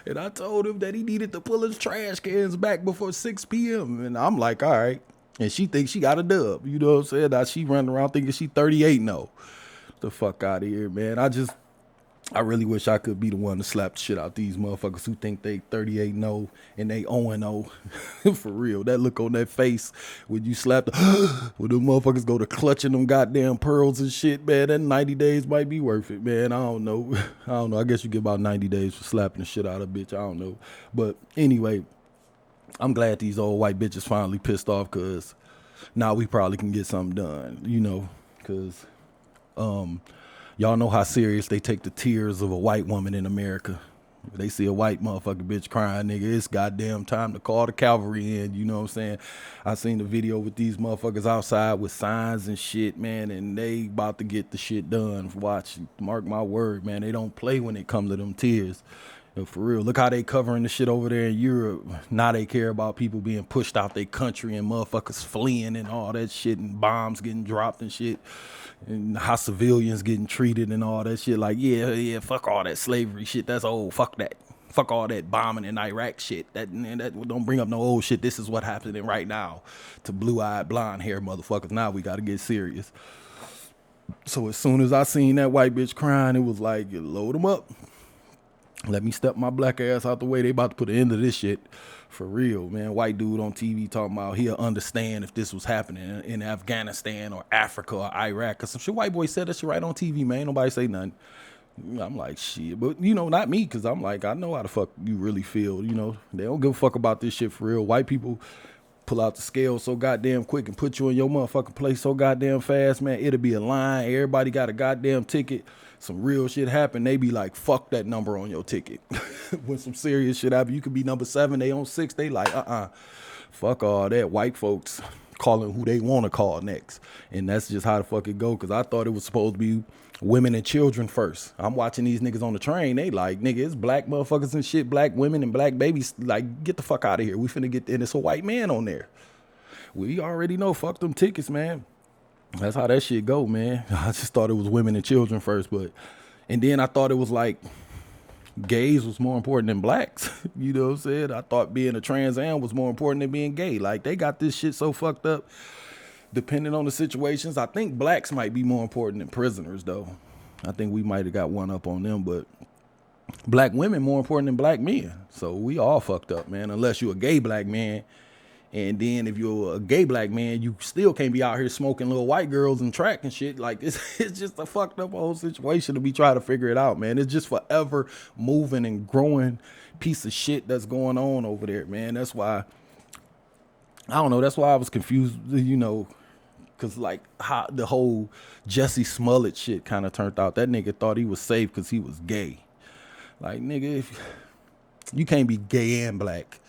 And I told him that he needed to pull his trash cans back before 6 p.m. And I'm like, all right. And she thinks she got a dub. You know what I'm saying? Now she running around thinking she 38-0. The fuck out of here, man. I really wish I could be the one to slap the shit out these motherfuckers who think they 38-0 and they 0-0. For real. That look on that face when you slap when the motherfuckers go to clutching them goddamn pearls and shit, man. That 90 days might be worth it, man. I don't know. I guess you get about 90 days for slapping the shit out of a bitch. I don't know. But anyway, I'm glad these old white bitches finally pissed off, because now we probably can get something done, you know, because y'all know how serious they take the tears of a white woman in America. If they see a white motherfucking bitch crying, nigga, it's goddamn time to call the cavalry in, you know what I'm saying? I seen the video with these motherfuckers outside with signs and shit, man, and they about to get the shit done. Watch, mark my word, man, they don't play when it comes to them tears. For real, look how they covering the shit over there in Europe. Now they care about people being pushed out their country and motherfuckers fleeing and all that shit and bombs getting dropped and shit. And how civilians getting treated and all that shit. Like, yeah, fuck all that slavery shit. That's old. Fuck that. Fuck all that bombing in Iraq shit. That don't bring up no old shit. This is what happening right now to blue-eyed, blonde-hair motherfuckers. Now we got to get serious. So as soon as I seen that white bitch crying, it was like, load them up. Let me step my black ass out the way. They about to put an end to this shit. For real, man. White dude on TV talking about he'll understand if this was happening in Afghanistan or Africa or Iraq. Cause some shit white boy said that shit right on TV, man. Nobody say nothing. I'm like, shit. But, you know, not me, cause I'm like, I know how the fuck you really feel. You know, they don't give a fuck about this shit for real. White people pull out the scale so goddamn quick and put you in your motherfucking place so goddamn fast, man. It'll be a line. Everybody got a goddamn ticket. Some real shit happen, they be like, fuck that number on your ticket. When some serious shit happen, you could be number 7, they on 6, they like, fuck all that. White folks calling who they want to call next. And that's just how the fuck it go, because I thought it was supposed to be women and children first. I'm watching these niggas on the train, they like, nigga, it's black motherfuckers and shit, black women and black babies. Like, get the fuck out of here. We finna get, and it's a white man on there. We already know, fuck them tickets, man. That's how that shit go, man. I just thought it was women and children first, and then I thought it was like gays was more important than blacks. You know what I'm saying? I thought being a trans am was more important than being gay. Like, they got this shit so fucked up. Depending on the situations, I think blacks might be more important than prisoners, though. I think we might have got one up on them, but black women more important than black men. So we all fucked up, man, unless you're a gay black man. And then if you're a gay black man, you still can't be out here smoking little white girls and track and shit. Like, it's just a fucked up whole situation to be trying to figure it out, man. It's just forever moving and growing piece of shit that's going on over there, man. That's why, I don't know, that's why I was confused, you know, because like how the whole Jussie Smollett shit kind of turned out. That nigga thought he was safe because he was gay. Like, nigga, if you can't be gay and black.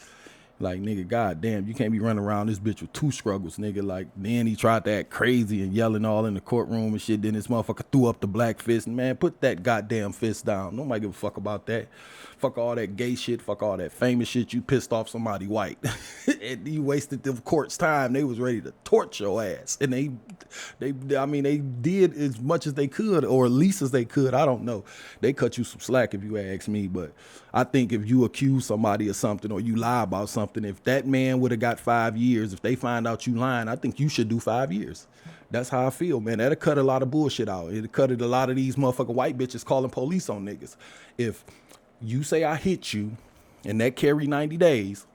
Like, nigga, goddamn, you can't be running around this bitch with 2 struggles, nigga. Like, then he tried to act crazy and yelling all in the courtroom and shit. Then this motherfucker threw up the black fist. And, man, put that goddamn fist down. Nobody give a fuck about that. Fuck all that gay shit. Fuck all that famous shit. You pissed off somebody white. And you wasted the court's time. They was ready to torch your ass. And they did as much as they could, or at least as they could. I don't know. They cut you some slack if you ask me. But I think if you accuse somebody of something or you lie about something, if that man would have got 5 years, if they find out you lying, I think you should do 5 years. That's how I feel, man. That'll cut a lot of bullshit out. It'll cut a lot of these motherfucking white bitches calling police on niggas. If you say I hit you and that carry 90 days,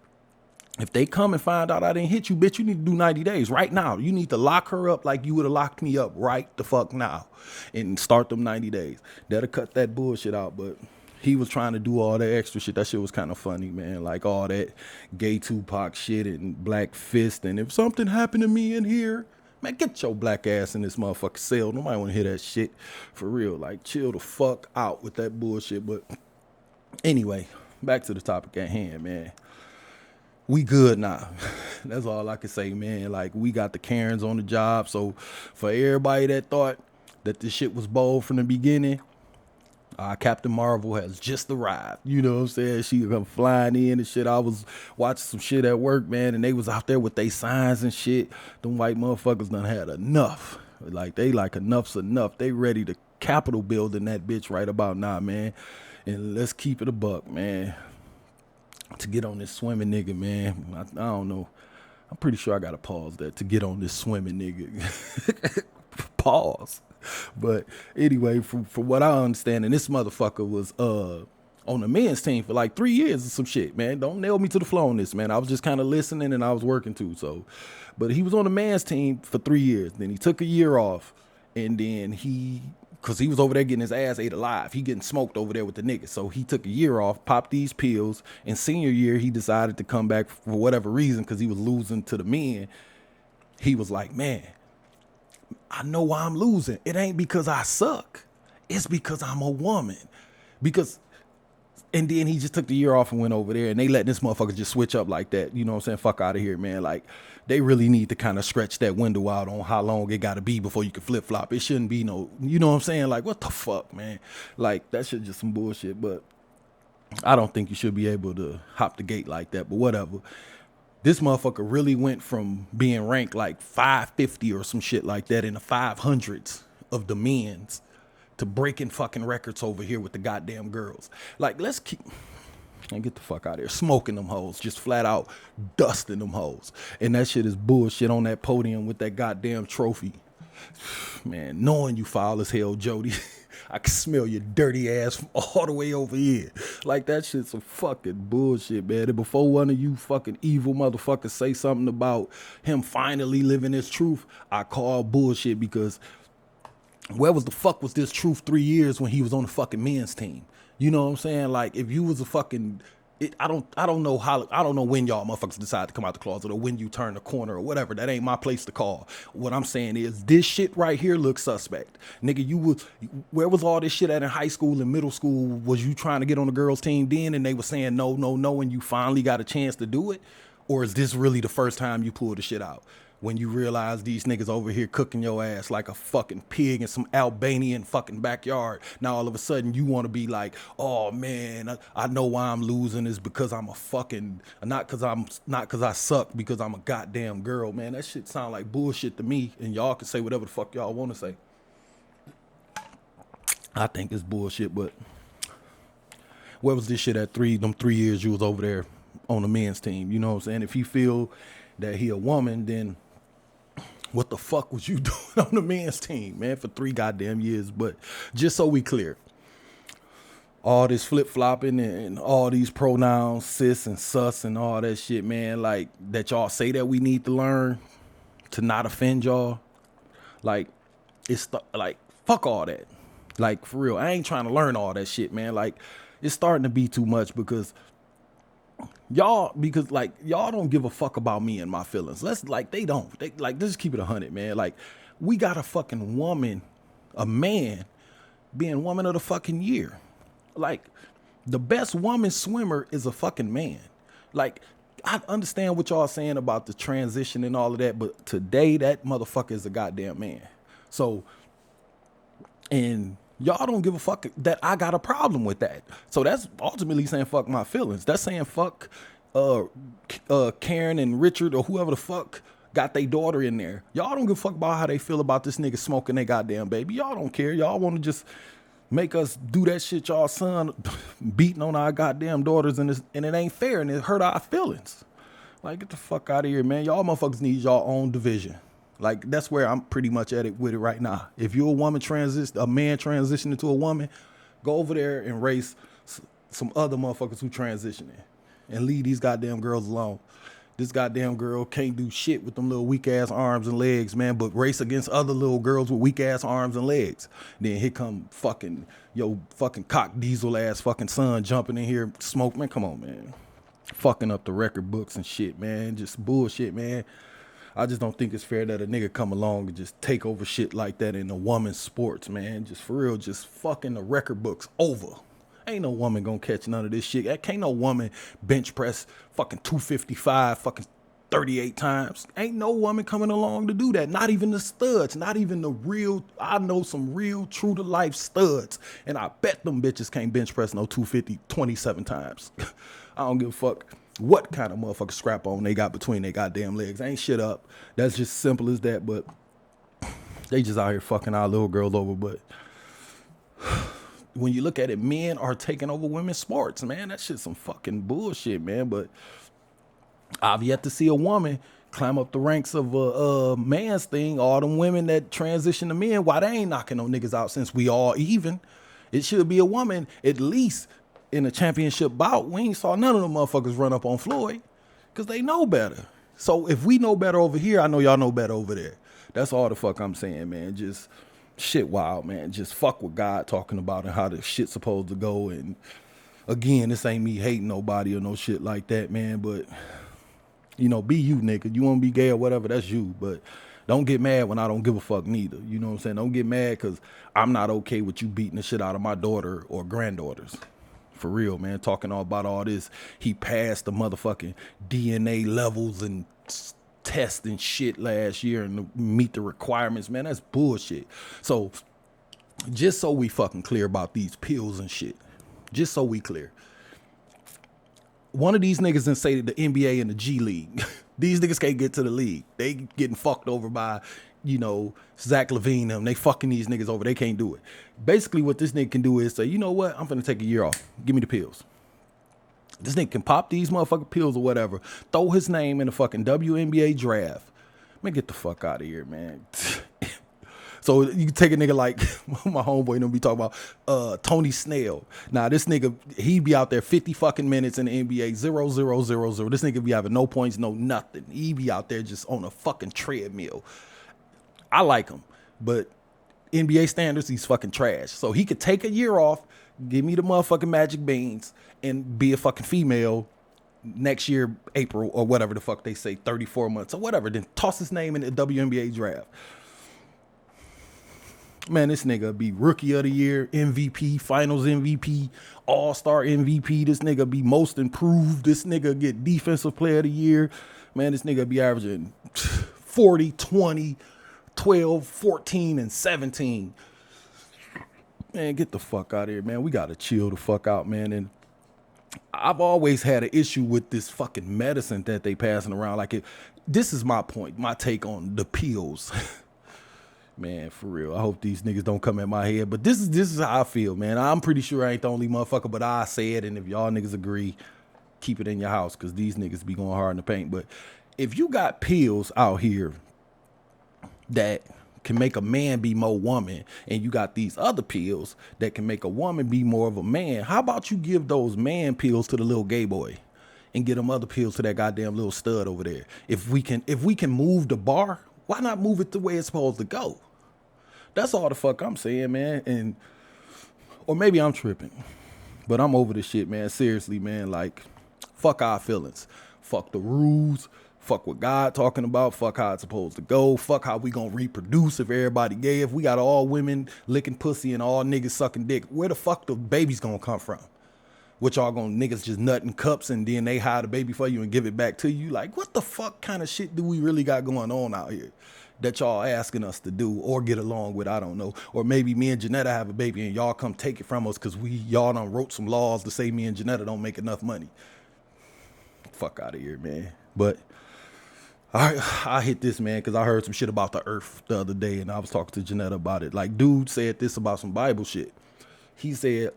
if they come and find out I didn't hit you, bitch, you need to do 90 days right now. You need to lock her up like you would have locked me up right the fuck now and start them 90 days. That'll cut that bullshit out, but he was trying to do all that extra shit. That shit was kind of funny, man. Like all that gay Tupac shit and black fist. And if something happened to me in here, man, get your black ass in this motherfucking cell. Nobody want to hear that shit for real. Like, chill the fuck out with that bullshit. But anyway, back to the topic at hand, man. We good now. That's all I can say, man. Like, we got the Karens on the job. So for everybody that thought that this shit was bold from the beginning, Captain Marvel has just arrived. You know what I'm saying? She come flying in and shit. I was watching some shit at work, man, and they was out there with they signs and shit. Them white motherfuckers done had enough. Like, they like enough's enough. They ready to Capitol build in that bitch right about now, man. And let's keep it a buck, man. To get on this swimming nigga, man, I don't know. I'm pretty sure I got to pause that. To get on this swimming nigga. Pause. But anyway, from what I understand, and this motherfucker was on the men's team for like 3 years or some shit, man. Don't nail me to the floor on this, man. I was just kind of listening and I was working too. So, but he was on the men's team for 3 years. Then he took a year off, and then because he was over there getting his ass ate alive. He getting smoked over there with the niggas. So he took a year off, popped these pills. In senior year, he decided to come back for whatever reason because he was losing to the men. he was like, man, I know why I'm losing. It ain't because I suck. It's because I'm a woman. And then he just took the year off and went over there, and they let this motherfucker just switch up like that. You know what I'm saying? Fuck out of here, man. Like, they really need to kind of stretch that window out on how long it got to be before you can flip-flop. It shouldn't be no, you know what I'm saying? Like, what the fuck, man? Like, that shit just some bullshit, but I don't think you should be able to hop the gate like that, but whatever. This motherfucker really went from being ranked like 550 or some shit like that in the 500s of the men's to breaking fucking records over here with the goddamn girls. Like, let's keep... And get the fuck out of here. Smoking them hoes. Just flat out dusting them hoes. And that shit is bullshit on that podium with that goddamn trophy. Man, knowing you foul as hell, Jody. I can smell your dirty ass from all the way over here. Like, that shit's some fucking bullshit, man. And before one of you fucking evil motherfuckers say something about him finally living his truth, I call bullshit, because where was the fuck was this truth 3 years when he was on the fucking men's team? You know what I'm saying? Like, if you was a fucking... I don't know when y'all motherfuckers decide to come out the closet or when you turn the corner or whatever. That ain't my place to call. What I'm saying is, this shit right here looks suspect. Nigga, where was all this shit at in high school and middle school? Was you trying to get on the girls' team then and they were saying no, no, no, and you finally got a chance to do it? Or is this really the first time you pulled the shit out? When you realize these niggas over here cooking your ass like a fucking pig in some Albanian fucking backyard. Now all of a sudden you want to be like, oh man, I know why I'm losing is because I'm a fucking, not cause I suck, because I'm a goddamn girl, man. That shit sound like bullshit to me, and y'all can say whatever the fuck y'all want to say. I think it's bullshit, but where was this shit at them 3 years you was over there on the men's team? You know what I'm saying? If you feel that he a woman, then what the fuck was you doing on the men's team, man, for 3 goddamn years? But just so we clear, all this flip-flopping and all these pronouns, sis and sus and all that shit, man, like, that y'all say that we need to learn to not offend y'all, like, it's like, fuck all that. Like, for real, I ain't trying to learn all that shit, man. Like, it's starting to be too much, because y'all don't give a fuck about me and my feelings. They just keep it 100, man. Like, we got a fucking woman, a man, being woman of the fucking year. Like, the best woman swimmer is a fucking man. Like, I understand what y'all saying about the transition and all of that, but today that motherfucker is a goddamn man. So, and y'all don't give a fuck that I got a problem with that. So that's ultimately saying fuck my feelings. That's saying fuck Karen and Richard or whoever the fuck got their daughter in there. Y'all don't give a fuck about how they feel about this nigga smoking their goddamn baby. Y'all don't care. Y'all want to just make us do that shit y'all son beating on our goddamn daughters, and it ain't fair, and it hurt our feelings. Like, get the fuck out of here, man. Y'all motherfuckers need y'all own division. Like, that's where I'm pretty much at it with it right now. If you're a man transitioning to a woman, go over there and race some other motherfuckers who transitioning and leave these goddamn girls alone. This goddamn girl can't do shit with them little weak ass arms and legs, man, but race against other little girls with weak ass arms and legs. Then here come fucking cock diesel ass fucking son jumping in here, smoke, man. Come on, man. Fucking up the record books and shit, man. Just bullshit, man. I just don't think it's fair that a nigga come along and just take over shit like that in a woman's sports, man. Just for real, just fucking the record books over. Ain't no woman gonna catch none of this shit. Can't no woman bench press fucking 255 fucking 38 times. Ain't no woman coming along to do that. Not even the studs. Not even the real, I know some real true to life studs. And I bet them bitches can't bench press no 250 27 times. I don't give a fuck what kind of motherfucking scrap on they got between their goddamn legs. Ain't shit up. That's just simple as that, but they just out here fucking our little girls over. But when you look at it, men are taking over women's sports, man. That shit's some fucking bullshit, man. But I've yet to see a woman climb up the ranks of a man's thing. All them women that transition to men, why they ain't knocking no niggas out since we all even? It should be a woman at least in a championship bout. We ain't saw none of them motherfuckers run up on Floyd because they know better. So if we know better over here, I know y'all know better over there. That's all the fuck I'm saying, man. Just shit wild, man. Just fuck with God talking about and how the shit's supposed to go. And again, this ain't me hating nobody or no shit like that, man. But You know, be you, nigga. You want to be gay or whatever, that's you. But don't get mad when I don't give a fuck neither. You know what I'm saying? Don't get mad because I'm not okay with you beating the shit out of my daughter or granddaughters. For real, man. Talking all about all this. He passed the motherfucking DNA levels and tests and shit last year and meet the requirements. Man, that's bullshit. So just so we fucking clear about these pills and shit. Just so we clear. One of these niggas done say that the NBA and the G League, these niggas can't get to the league. They getting fucked over by, you know, Zach LaVine and them. They fucking these niggas over. They can't do it. Basically what this nigga can do is say, you know what? I'm finna take a year off. Give me the pills. This nigga can pop these motherfucking pills or whatever. Throw his name in the fucking WNBA draft. Man, get the fuck out of here, man. So you can take a nigga like my homeboy don't be talking about Tony Snell. Now this nigga, he be out there 50 fucking minutes in the NBA, 0, 0, 0, 0. This nigga be having no points, no nothing. He be out there just on a fucking treadmill. I like him, but NBA standards, he's fucking trash. So he could take a year off, give me the motherfucking magic beans, and be a fucking female next year, April, or whatever the fuck they say, 34 months or whatever. Then toss his name in the WNBA draft. Man, this nigga be rookie of the year, MVP, finals MVP, all-star MVP. This nigga be most improved. This nigga get defensive player of the year. Man, this nigga be averaging 40, 20, 12, 14, and 17. Man, get the fuck out of here, man. We got to chill the fuck out, man. And I've always had an issue with this fucking medicine that they passing around. Like, this is my point, my take on the pills. Man, for real. I hope these niggas don't come at my head, but this is how I feel, man. I'm pretty sure I ain't the only motherfucker, but I say it, and if y'all niggas agree, keep it in your house, because these niggas be going hard in the paint. But if you got pills out here that can make a man be more woman, and you got these other pills that can make a woman be more of a man, how about you give those man pills to the little gay boy and get them other pills to that goddamn little stud over there? If we can move the bar, why not move it the way it's supposed to go? That's all the fuck I'm saying, man. And or maybe I'm tripping, but I'm over this shit, man. Seriously, man. Like, fuck our feelings. Fuck the rules. Fuck what God talking about. Fuck how it's supposed to go. Fuck how we gonna reproduce if everybody gay. If we got all women licking pussy and all niggas sucking dick, where the fuck the baby's gonna come from? What y'all gonna niggas just nut in cups and then they hide the baby for you and give it back to you? Like, what the fuck kind of shit do we really got going on out here that y'all asking us to do or get along with? I don't know. Or maybe me and Janetta have a baby and y'all come take it from us because y'all done wrote some laws to say me and Janetta don't make enough money. Fuck out of here, man. But I hit this, man, because I heard some shit about the earth the other day and I was talking to Janetta about it. Like, dude said this about some Bible shit. He said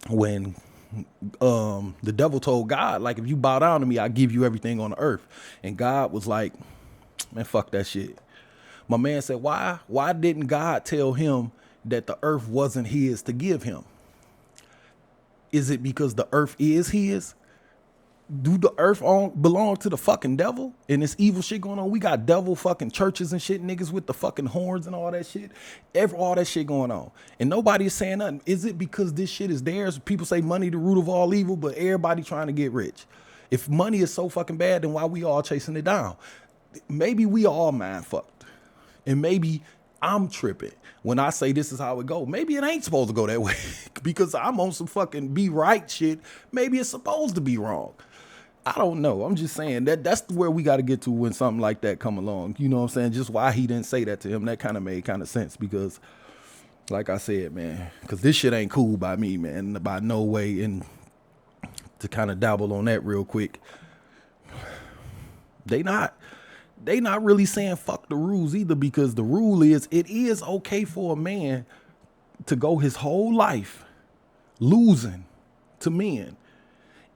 when the devil told God, like, if you bow down to me, I give you everything on the earth. And God was like, man, fuck that shit. My man said, why didn't God tell him that the earth wasn't his to give him? Is it because the earth is his? Do the earth belong to the fucking devil? And this evil shit going on. We got devil fucking churches and shit, niggas with the fucking horns and all that shit. All that shit going on. And nobody is saying nothing. Is it because this shit is theirs? People say money the root of all evil, but everybody trying to get rich. If money is so fucking bad, then why we all chasing it down? Maybe we all mind fucked. And maybe I'm tripping when I say this is how it go. Maybe it ain't supposed to go that way because I'm on some fucking be right shit. Maybe it's supposed to be wrong. I don't know. I'm just saying that's where we got to get to when something like that come along. You know what I'm saying? Just why he didn't say that to him. That kind of made kind of sense because, like I said, man, because this shit ain't cool by me, man, by no way. And to kind of dabble on that real quick, they not really saying fuck the rules either, because the rule is it is okay for a man to go his whole life losing to men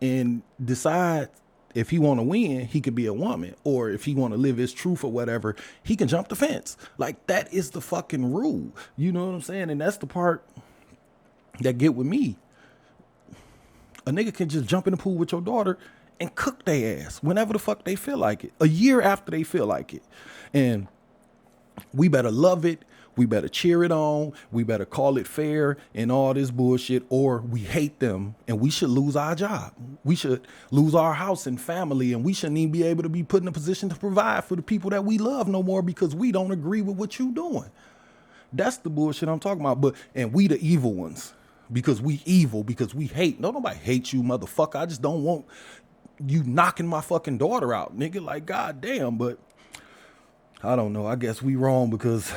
and decide if he want to win, he could be a woman, or if he want to live his truth or whatever, he can jump the fence. Like, that is the fucking rule. You know what I'm saying? And that's the part that get with me. A nigga can just jump in the pool with your daughter and cook their ass whenever the fuck they feel like it, a year after they feel like it. And we better love it. We better cheer it on. We better call it fair and all this bullshit, or we hate them and we should lose our job. We should lose our house and family, and we shouldn't even be able to be put in a position to provide for the people that we love no more because we don't agree with what you doing. That's the bullshit I'm talking about. And we the evil ones because we evil, because we hate. No, nobody hates you, motherfucker. I just don't want you knocking my fucking daughter out, nigga. Like, goddamn. But I don't know. I guess we wrong because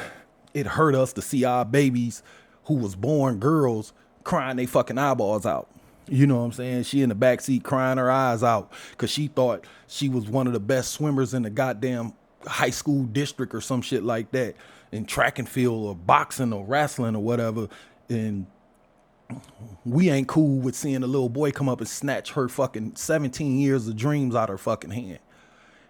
it hurt us to see our babies who was born girls crying they fucking eyeballs out. You know what I'm saying? She in the backseat crying her eyes out because she thought she was one of the best swimmers in the goddamn high school district or some shit like that, in track and field or boxing or wrestling or whatever. And we ain't cool with seeing a little boy come up and snatch her fucking 17 years of dreams out her fucking hand.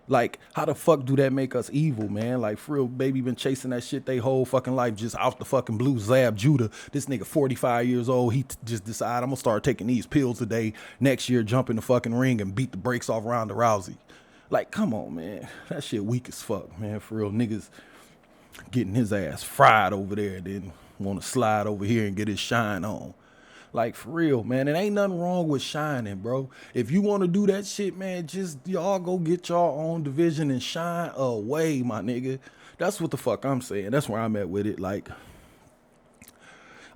Like, how the fuck do that make us evil, man? Like, for real, baby been chasing that shit they whole fucking life, just out the fucking blue. Zab Judah, this nigga 45 years old, he just decided, I'm gonna start taking these pills today. Next year, jump in the fucking ring and beat the brakes off Ronda Rousey. Like, come on, man. That shit weak as fuck, man. For real, niggas getting his ass fried over there, then want to slide over here and get his shine on. Like, for real, man, it ain't nothing wrong with shining, bro. If you want to do that shit, man, just y'all go get your own division and shine away, my nigga. That's what the fuck I'm saying. That's where I'm at with it. Like,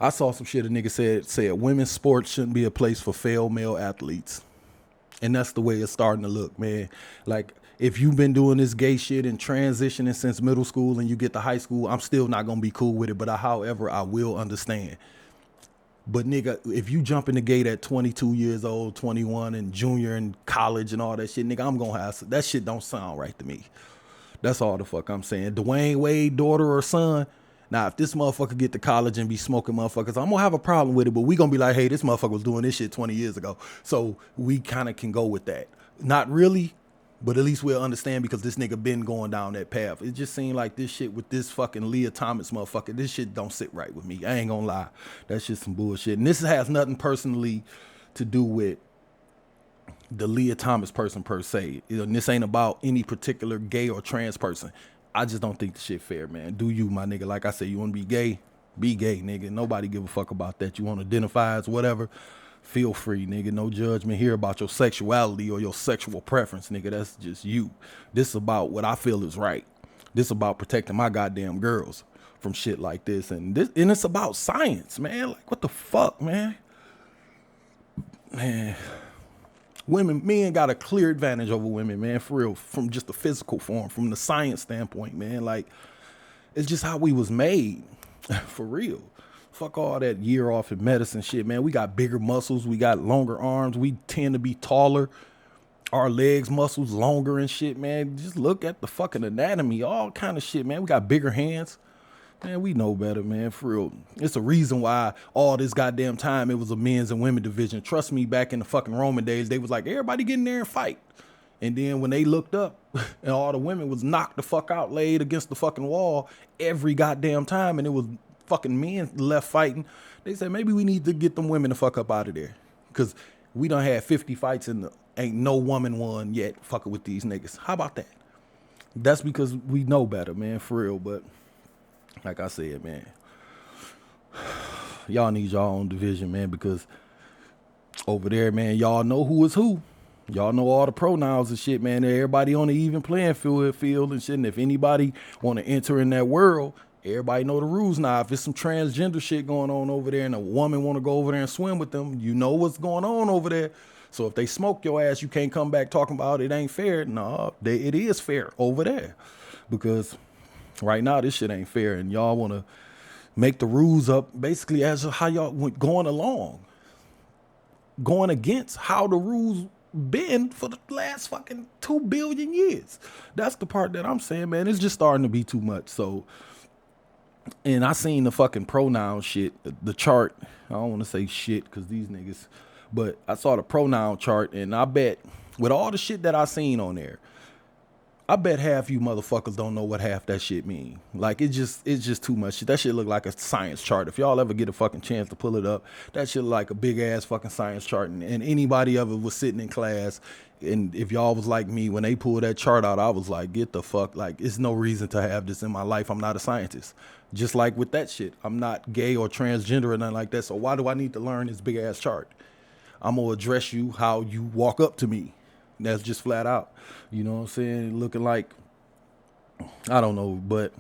I saw some shit a nigga said women's sports shouldn't be a place for failed male athletes. And that's the way it's starting to look, man. Like, if you've been doing this gay shit and transitioning since middle school and you get to high school, I'm still not going to be cool with it. But however, I will understand. But nigga, if you jump in the gate at 22 years old, 21 and junior in college and all that shit, nigga, I'm going to have that shit don't sound right to me. That's all the fuck I'm saying. Dwayne Wade, daughter or son. Now, if this motherfucker get to college and be smoking motherfuckers, I'm going to have a problem with it. But we going to be like, hey, this motherfucker was doing this shit 20 years ago. So we kind of can go with that. Not really, but at least we'll understand because this nigga been going down that path. It just seemed like this shit with this fucking Lia Thomas motherfucker, this shit don't sit right with me. I ain't gonna lie. That's just some bullshit. And this has nothing personally to do with the Lia Thomas person per se. And this ain't about any particular gay or trans person. I just don't think the shit fair, man. Do you, my nigga? Like I said, you want to be gay, nigga. Nobody give a fuck about that. You want to identify as whatever, feel free, nigga. No judgment here about your sexuality or your sexual preference, nigga. That's just you. This is about what I feel is right. This is about protecting my goddamn girls from shit like this. And it's about science, man. Like, what the fuck, man? Man. Men got a clear advantage over women, man, for real, from just the physical form, from the science standpoint, man. Like, it's just how we was made, for real. Fuck all that year off in medicine shit, man. We got bigger muscles. We got longer arms. We tend to be taller. Our legs muscles longer and shit, man. Just look at the fucking anatomy, all kind of shit, man. We got bigger hands. Man, we know better, man, for real. It's a reason why all this goddamn time it was a men's and women division. Trust me, back in the fucking Roman days, they was like, everybody get in there and fight. And then when they looked up and all the women was knocked the fuck out, laid against the fucking wall every goddamn time, and it was fucking men left fighting, they said, maybe we need to get them women the fuck up out of there. Because we done had 50 fights and ain't no woman won yet fucking with these niggas. How about that? That's because we know better, man, for real. But like I said, man, y'all need y'all own division, man, because over there, man, y'all know who is who. Y'all know all the pronouns and shit, man. Everybody on the even playing field and shit. And if anybody want to enter in that world, everybody know the rules now. If it's some transgender shit going on over there and a woman want to go over there and swim with them, you know what's going on over there. So if they smoke your ass, you can't come back talking about it ain't fair. No, it is fair over there. Because right now, this shit ain't fair, and y'all want to make the rules up basically as how y'all went going along, going against how the rules been for the last fucking 2 billion years. That's the part that I'm saying, man. It's just starting to be too much. So, and I seen the fucking pronoun shit, the chart. I don't want to say shit because these niggas, but I saw the pronoun chart, and I bet with all the shit that I seen on there, I bet half you motherfuckers don't know what half that shit mean. Like, it's just too much shit. That shit look like a science chart. If y'all ever get a fucking chance to pull it up, that shit look like a big ass fucking science chart. And anybody ever was sitting in class, and if y'all was like me, when they pulled that chart out, I was like, get the fuck, like, it's no reason to have this in my life. I'm not a scientist. Just like with that shit, I'm not gay or transgender or nothing like that. So why do I need to learn this big ass chart? I'm gonna address you how you walk up to me. That's just flat out. You know what I'm saying? Looking like, I don't know, but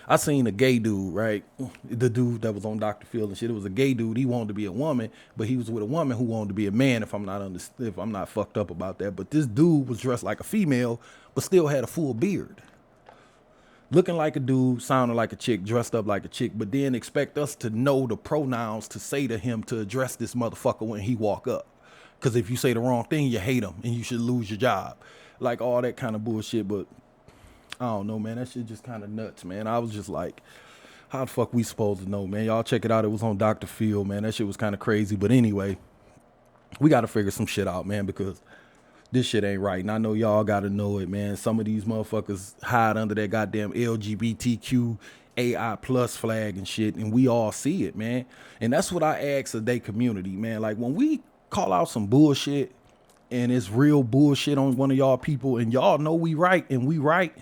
I seen a gay dude, right? The dude that was on Dr. Phil and shit. It was a gay dude. He wanted to be a woman, but he was with a woman who wanted to be a man. If I'm not fucked up about that. But this dude was dressed like a female, but still had a full beard. Looking like a dude, sounding like a chick, dressed up like a chick, but then expect us to know the pronouns to say to him to address this motherfucker when he walk up. Because if you say the wrong thing, you hate him and you should lose your job. Like all that kind of bullshit. But I don't know, man. That shit just kind of nuts, man. I was just like, how the fuck we supposed to know, man? Y'all check it out. It was on Dr. Phil, man. That shit was kind of crazy. But anyway, we got to figure some shit out, man, because this shit ain't right. And I know y'all got to know it, man. Some of these motherfuckers hide under that goddamn LGBTQ AI plus flag and shit. And we all see it, man. And that's what I ask of their community, man. Like when we call out some bullshit and it's real bullshit on one of y'all people and y'all know we right and we right,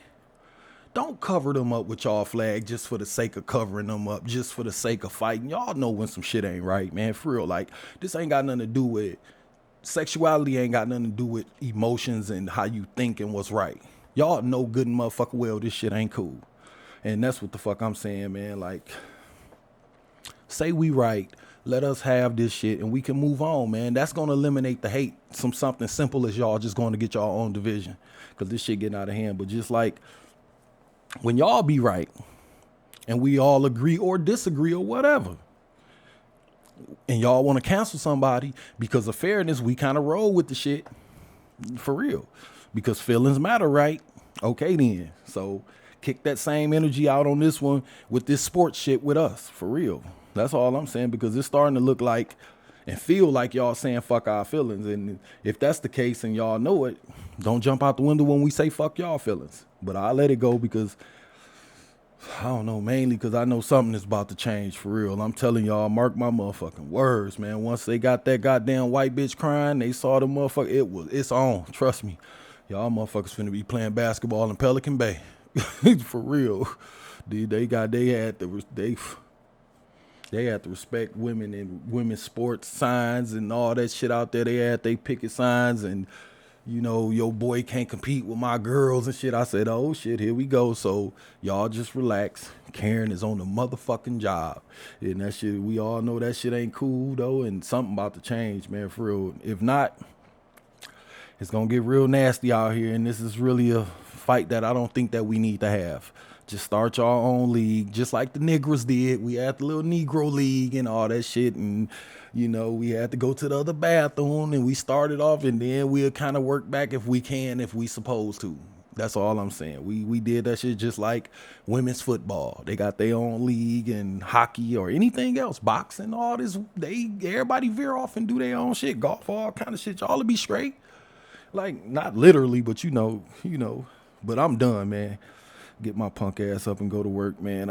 don't cover them up with y'all flag just for the sake of covering them up, just for the sake of fighting. Y'all know when some shit ain't right, man, for real. Like, this ain't got nothing to do with sexuality, ain't got nothing to do with emotions and how you think and what's right. Y'all know good and motherfucker well this shit ain't cool. And that's what the fuck I'm saying, man. Like, say we right. Let us have this shit and we can move on, man. That's going to eliminate the hate. Something simple as y'all just going to get y'all own division because this shit getting out of hand. But just like when y'all be right and we all agree or disagree or whatever, and y'all want to cancel somebody because of fairness, we kind of roll with the shit for real because feelings matter, right? Okay, then. So kick that same energy out on this one with this sports shit with us for real. That's all I'm saying, because it's starting to look like and feel like y'all saying fuck our feelings. And if that's the case and y'all know it, don't jump out the window when we say fuck y'all feelings. But I'll let it go because, I don't know, mainly because I know something is about to change for real. I'm telling y'all, mark my motherfucking words, man. Once they got that goddamn white bitch crying, they saw the motherfucker, it's on. Trust me. Y'all motherfuckers finna be playing basketball in Pelican Bay. For real. Dude, they had to respect women and women's sports signs and all that shit out there. They had they picket signs and, you know, your boy can't compete with my girls and shit. I said, oh shit, here we go. So y'all just relax. Karen is on the motherfucking job. And that shit, we all know that shit ain't cool though. And something about to change, man, for real. If not, it's going to get real nasty out here. And this is really a fight that I don't think that we need to have. Just start your own league, just like the Negroes did. We had the little Negro League and all that shit. And, you know, we had to go to the other bathroom and we started off and then we'll kind of work back if we can, if we supposed to. That's all I'm saying. We did that shit just like women's football. They got their own league and hockey or anything else, boxing, all this. Everybody veer off and do their own shit, golf, all kind of shit. Y'all will be straight. Like, not literally, but you know. But I'm done, man. Get my punk ass up and go to work, man.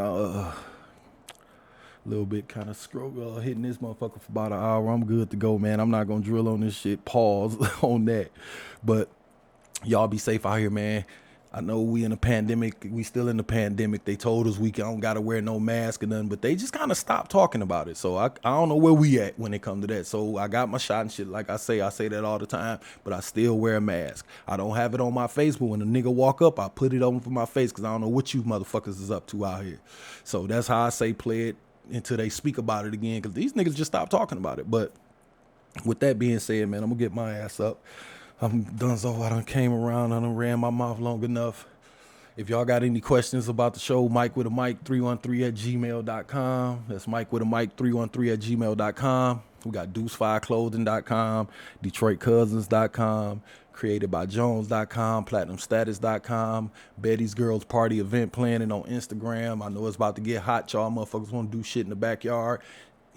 Little bit kind of hitting this motherfucker for about an hour. I'm good to go, man. I'm not gonna drill on this shit. Pause on that. But y'all be safe out here, man. I know we in a pandemic. We still in the pandemic. They told us we don't gotta wear no mask or nothing, but they just kind of stopped talking about it. So I don't know where we at when it comes to that. So I got my shot and shit. Like I say that all the time, but I still wear a mask. I don't have it on my face, but when a nigga walk up, I put it on for my face because I don't know what you motherfuckers is up to out here. So that's how I say play it until they speak about it again, because these niggas just stopped talking about it. But with that being said, man, I'm gonna get my ass up. I'm done, so I done came around, I done ran my mouth long enough. If y'all got any questions about the show, Mike with a Mike 313@gmail.com. That's Mike with a Mike 313@gmail.com. We got Deuce5clothing.com, DetroitCousins.com, createdbyjones.com, platinumstatus.com, Betty's Girls Party event planning on Instagram. I know it's about to get hot. Y'all motherfuckers want to do shit in the backyard.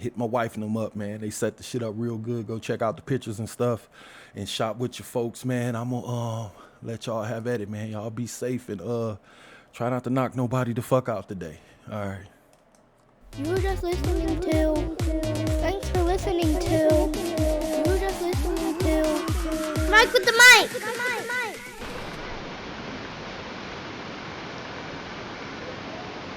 hit my wife and them up, man. They set the shit up real good. Go check out the pictures and stuff and shop with your folks, man. I'm gonna let y'all have at it, man. Y'all be safe and try not to knock nobody the fuck out today. All right. You were just listening to. Thanks for listening to. You were just listening to. Mike with the mic.